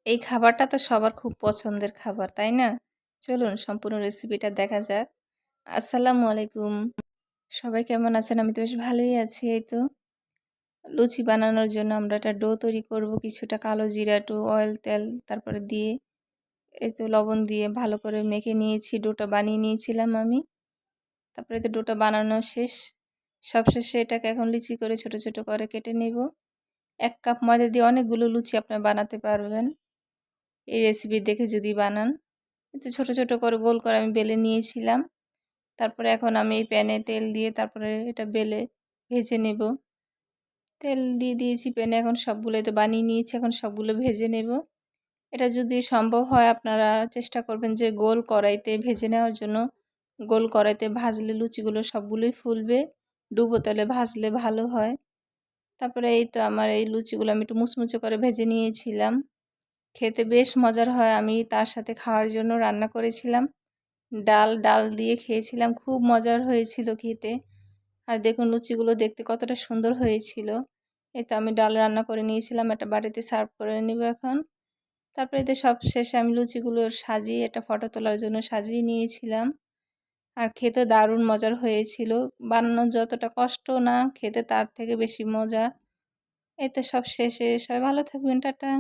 এই খাবারটা তো সবার খুব পছন্দের খাবার, তাই না? চলুন সম্পূর্ণ রেসিপিটা দেখা যাক। আসসালামু আলাইকুম। সবাই কেমন আছেন? আমি তো বেশ ভালোই আছি। এই তো লুচি বানানোর জন্য আমরা একটা ডো তৈরি করব। কিছুটা কালো জিরা, একটু অয়েল, তেল তারপরে দিয়ে এই তো লবণ দিয়ে ভালো করে মেখে নিয়েছি। ডোটা বানিয়ে নিয়েছিলাম আমি। তারপরে তো ডোটা বানানো শেষ। সবশেষে এটাকে এখন লিচি করে ছোট, ছোট করে কেটে নেব। ১ কাপ ময়দা দিয়ে অনেকগুলো লুচি আপনারা বানাতে পারবেন। এই রেসিপি দেখে যদি বানান। তো ছোট, ছোট করে গোল করে আমি বেলে নিয়েছিলাম। তারপরে এখন আমি এই প্যানে তেল দিয়ে তারপরে এটা বেলে ভেজে নেব। তেল দিয়ে দিয়েছি প্যানে, এখন সবগুলো তো বানিয়ে নিয়েছি, এখন সবগুলো ভেজে নেব। এটা যদি সম্ভব হয় আপনারা চেষ্টা করবেন যে গোল কড়াইতে ভেজে নেওয়ার জন্য। গোল কড়াইতে ভাজলে লুচিগুলো সবগুলোই ফুলবে। ডুবো তেলে ভাজলে ভালো হয়। তারপরে এই তো আমার এই লুচিগুলো আমি একটু মুচমুচে করে ভেজে নিয়েছিলাম। খেতে বেশ মজার হয়। আমি তার সাথে খাওয়ার জন্য রান্না করেছিলাম। ডাল দিয়ে খেয়েছিলাম। খুব মজার হয়েছিল খেতে। আর দেখুন লুচিগুলো দেখতে কতটা সুন্দর হয়েছিল। এই তো আমি ডাল রান্না করে নিয়েছিলাম। একটা বাটিতে সার্ভ করে নিব এখন। তারপরে এতে সব শেষে আমি লুচিগুলো সাজিয়ে একটা ফটো তোলার জন্য সাজিয়ে নিয়েছিলাম। আর খেতে দারুণ মজার হয়েছিল। বানানো যতটা কষ্ট না, খেতে তার থেকে বেশি মজা। এই তো সব শেষে সবাই ভালো থাকবেন। টাটা।